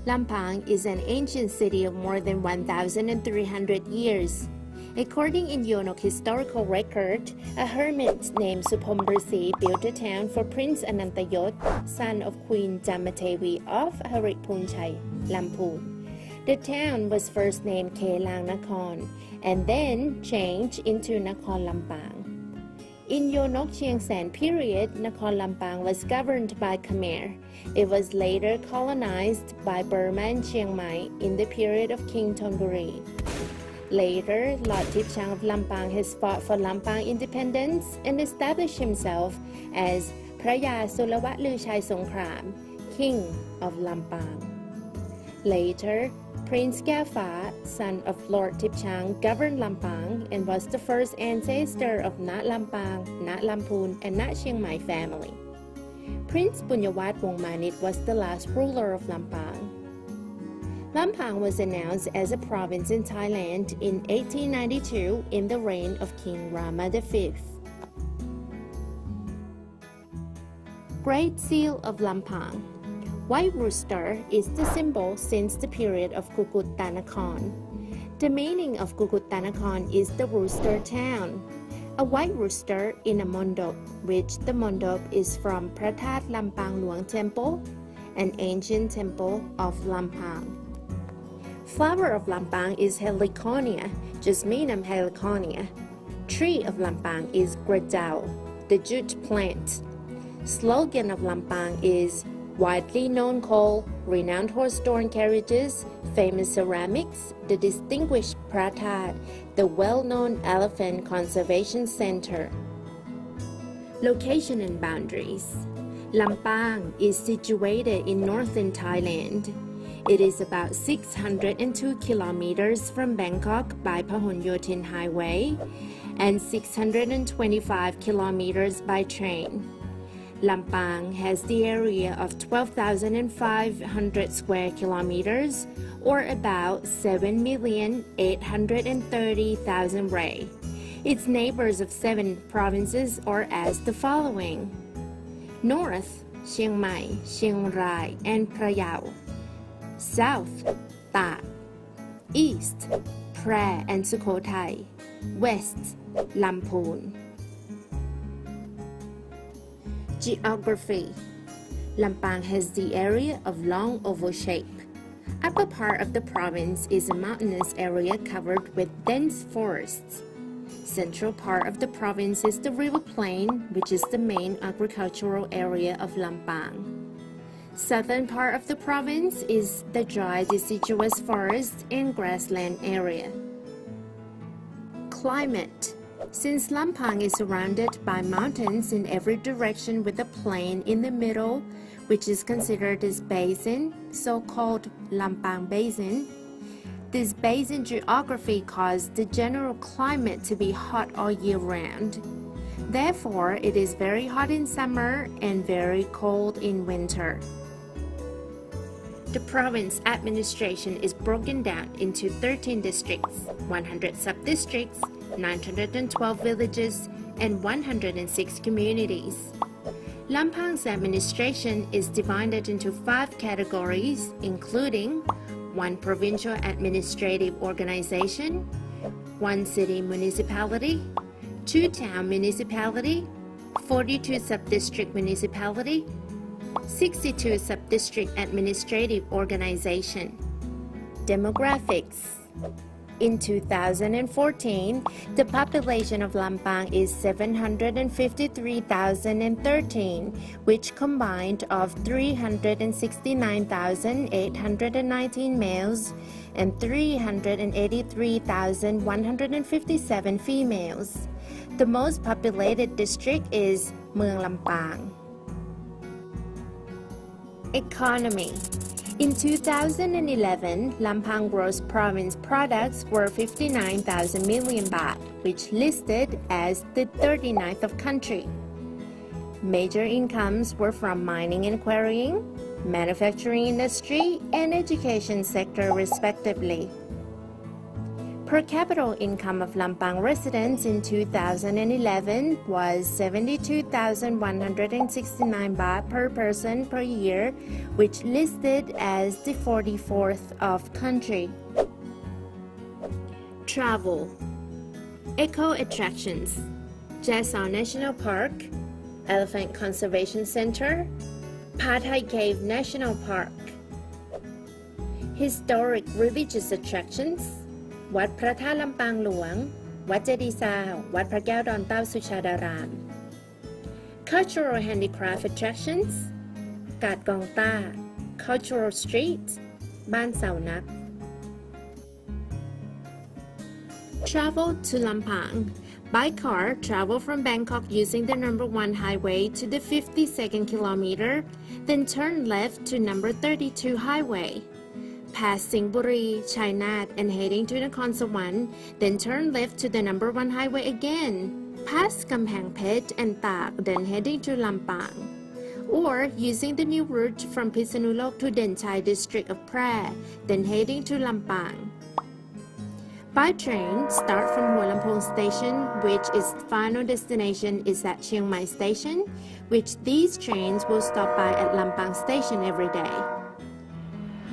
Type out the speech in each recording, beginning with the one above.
Lampang is an ancient city of more than 1,300 years. According in Yonok historical record, a hermit named Supomrasi built a town for Prince Anantayot, son of Queen Jamatevi of Harikpunchai, Lamphun. The town was first named Kelang Nakhon and then changed into Nakhon Lampang. In Yonok Chiang San period, Nakhon Lampang was governed by Khmer. It was later colonized by Burma and Chiang Mai in the period of King Thonburi. Later, Lord Tipchang of Lampang has fought for Lampang independence and established himself as Praya Sulawat Luchai Songkram, King of Lampang. Later, Prince Gafa, son of Lord Tipchang, governed Lampang and was the first ancestor of Nat Lampang, Nat Lamphun, and Nat Chiang Mai family. Prince Punyawat Wongmanit was the last ruler of Lampang. Lampang was announced as a province in Thailand in 1892 in the reign of King Rama V. Great Seal of Lampang. White rooster is the symbol since the period of Kukut Tanakhon. The meaning of Kukut Tanakhon is the rooster town. A white rooster in a mondop, which the mondop is from Pratat Lampang Luang Temple, an ancient temple of Lampang. Flower of Lampang is Heliconia, Jasminum heliconia. Tree of Lampang is Gradao, the jute plant. Slogan of Lampang is widely known coal, renowned horse-drawn carriages, famous ceramics, the distinguished Pratat, the well-known Elephant Conservation Center. Location and boundaries. Lampang is situated in northern Thailand. It is about 602 kilometers from Bangkok by Pahon Yotin Highway and 625 kilometers by train. Lampang has the area of 12,500 square kilometers, or about 7,830,000 ray. Its neighbors of 7 provinces are as the following: North, Chiang Mai, Chiang Rai, and Phra. South, Tak. East, Phra and Sukhothai. West, Lamphun. Geography. Lampang has the area of long oval shape. Upper part of the province is a mountainous area covered with dense forests. Central part of the province is the river plain, which is the main agricultural area of Lampang. Southern part of the province is the dry deciduous forest and grassland area. Climate. Since Lampang is surrounded by mountains in every direction with a plain in the middle, which is considered as basin, so-called Lampang Basin, this basin geography caused the general climate to be hot all year round. Therefore, it is very hot in summer and very cold in winter. The province administration is broken down into 13 districts, 100 sub-districts, 912 villages, and 106 communities. Lampang's administration is divided into 5 categories, including 1 provincial administrative organization, 1 city municipality, 2 town municipality, 42 sub-district municipality, 62 sub-district administrative organization. Demographics. In 2014, the population of Lampang is 753,013, which combined of 369,819 males and 383,157 females. The most populated district is Mueang Lampang. Economy. In 2011, Lampang gross province products were 59,000 million baht, which listed as the 39th of country. Major incomes were from mining and quarrying, manufacturing industry, and education sector respectively. Per capita income of Lampang residents in 2011 was 72,169 baht per person per year, which listed as the 44th of country. Travel. Eco attractions: Jason National Park, Elephant Conservation Center, Pathai Cave National Park. Historic religious attractions: วัดพระธาตุลำปางหลวง วัดเจดีย์ซาว วัดพระแก้วดอนเต้าสุชาดาราม Cultural handicraft attractions กาดกองต้า Cultural Street บ้านเสานัก Travel to Lampang. By car, travel from Bangkok using the number 1 highway to the 52nd kilometer, then turn left to number 32 highway. Past Singburi, Chainat, and heading to Nakhon Sawan, then turn left to the number 1 highway again. Past Kamphaeng Phet and Tak, then heading to Lampang. Or using the new route from Phitsanulok to Den Chai district of Phrae, then heading to Lampang. By train, start from Hua Lamphong Station, which its final destination is at Chiang Mai Station, which these trains will stop by at Lampang Station every day.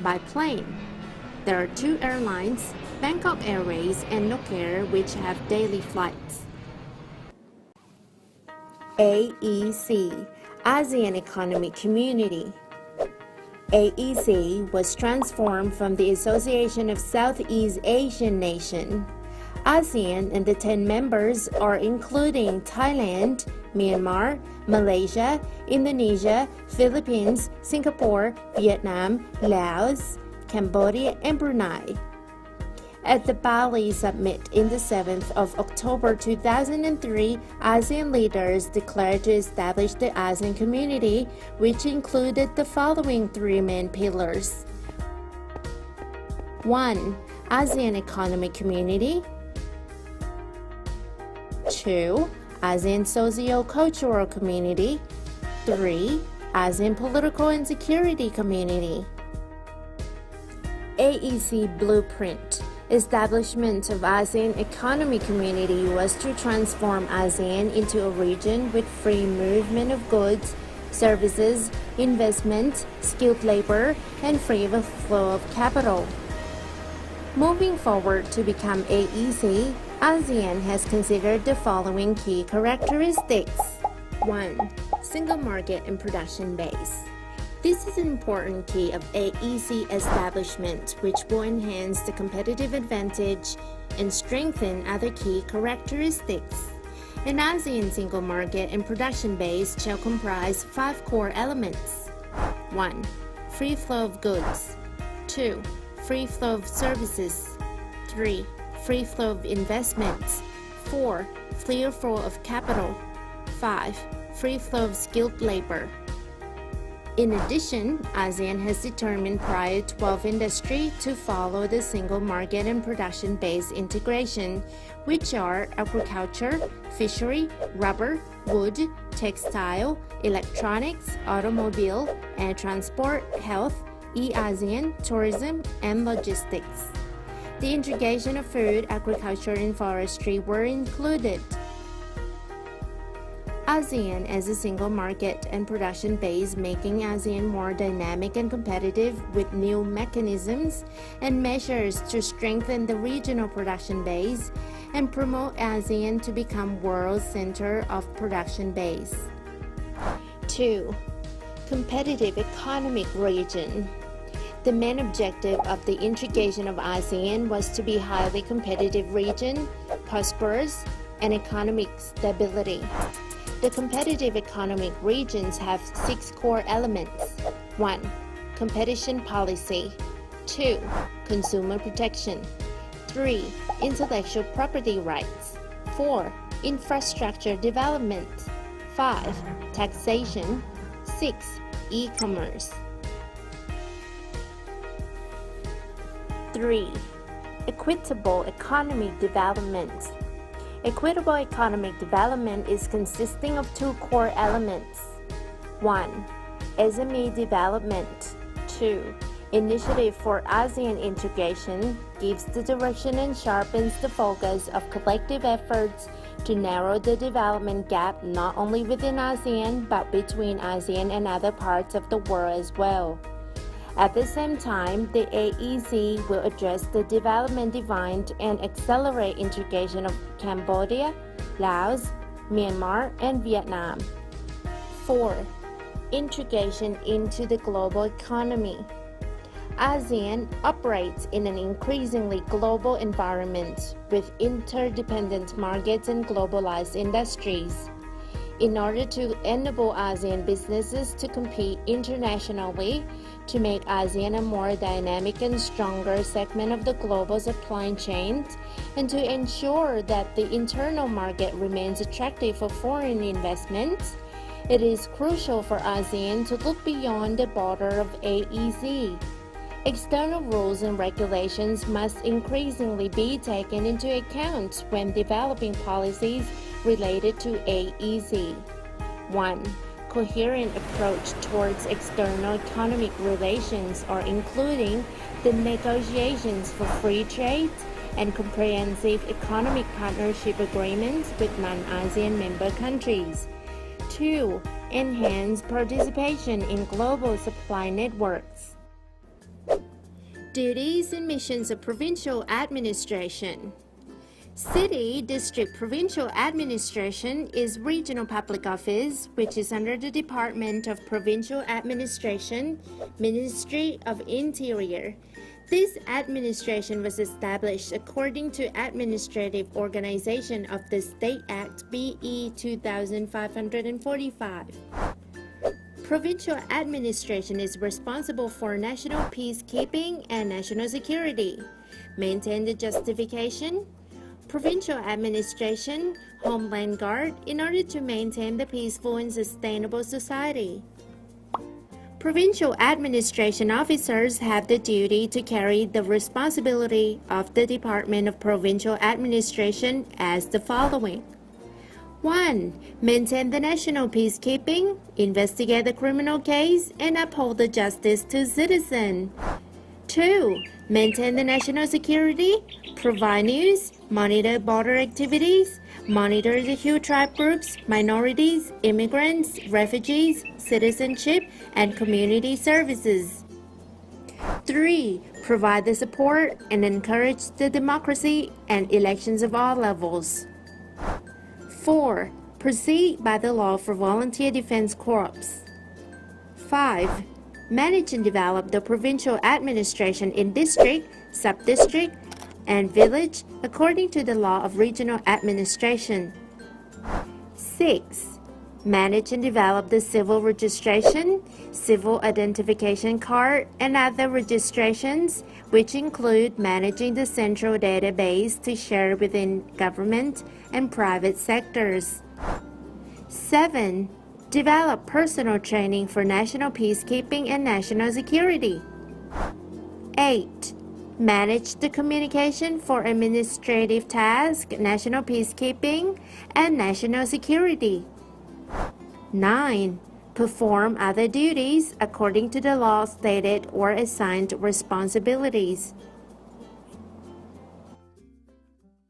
By plane, there are 2 airlines, Bangkok Airways and Nokair, which have daily flights. AEC, ASEAN Economic Community. AEC was transformed from the Association of Southeast Asian Nations. ASEAN and the 10 members are including Thailand, Myanmar, Malaysia, Indonesia, Philippines, Singapore, Vietnam, Laos, Cambodia, and Brunei. At the Bali Summit in the 7th of October 2003, ASEAN leaders declared to establish the ASEAN community, which included the following 3 main pillars. 1. ASEAN Economic Community. 2. ASEAN Socio-Cultural Community. 3. ASEAN Political and Security Community. AEC Blueprint. Establishment of ASEAN Economic Community was to transform ASEAN into a region with free movement of goods, services, investment, skilled labor, and free flow of capital. Moving forward to become AEC, ASEAN has considered the following key characteristics. 1. Single market and production base. This is an important key of AEC establishment, which will enhance the competitive advantage and strengthen other key characteristics. An ASEAN single market and production base shall comprise 5 core elements. 1. Free flow of goods. 2. Free flow of services. 3. Free flow of investments. 4. Free flow of capital. 5. Free flow of skilled labor. In addition, ASEAN has determined prior 12 industry to follow the single market and production-based integration, which are agriculture, fishery, rubber, wood, textile, electronics, automobile, air transport, health, e-ASEAN, tourism, and logistics. The integration of food, agriculture, and forestry were included. ASEAN as a single market and production base, making ASEAN more dynamic and competitive with new mechanisms and measures to strengthen the regional production base and promote ASEAN to become world center of production base. 2. Competitive economic region. The main objective of the integration of ASEAN was to be a highly competitive region, prosperous, and economic stability. The competitive economic regions have 6 core elements. 1. Competition policy. 2. Consumer protection. 3. Intellectual property rights. 4. Infrastructure development. 5. Taxation. 6. E-commerce. 3. Equitable economic development. Equitable economic development is consisting of 2 core elements. 1. SME development. 2. Initiative for ASEAN Integration gives the direction and sharpens the focus of collective efforts to narrow the development gap not only within ASEAN but between ASEAN and other parts of the world as well. At the same time, the AEC will address the development divide and accelerate integration of Cambodia, Laos, Myanmar, and Vietnam. 4. Integration into the global economy. ASEAN operates in an increasingly global environment with interdependent markets and globalized industries. In order to enable ASEAN businesses to compete internationally, to make ASEAN a more dynamic and stronger segment of the global supply chain, and to ensure that the internal market remains attractive for foreign investments, it is crucial for ASEAN to look beyond the border of AEC. External rules and regulations must increasingly be taken into account when developing policies related to AEC. 1. Coherent approach towards external economic relations are including the negotiations for free trade and comprehensive economic partnership agreements with non-ASEAN member countries. 2. Enhance participation in global supply networks. Duties and missions of provincial administration. City, district, provincial administration is regional public office which is under the Department of Provincial Administration, Ministry of Interior. This administration was established according to Administrative Organization of the State Act BE 2545. Provincial administration is responsible for national peacekeeping and national security. Maintain the justification. Provincial administration, Homeland Guard, in order to maintain the peaceful and sustainable society. Provincial administration officers have the duty to carry the responsibility of the Department of Provincial Administration as the following. 1. Maintain the national peacekeeping, investigate the criminal case, and uphold the justice to citizens. 2. Maintain the national security, provide news, monitor border activities, monitor the Hu tribe groups, minorities, immigrants, refugees, citizenship, and community services. 3. Provide the support and encourage the democracy and elections of all levels. 4. Proceed by the law for volunteer defense corps. 5. Manage and develop the provincial administration in district, sub-district, and village according to the law of regional administration. 6. Manage and develop the civil registration, civil identification card, and other registrations, which include managing the central database to share within government and private sectors. 7. Develop personal training for national peacekeeping and national security. 8. Manage the communication for administrative tasks, national peacekeeping, and national security. 9. Perform other duties according to the law stated or assigned responsibilities.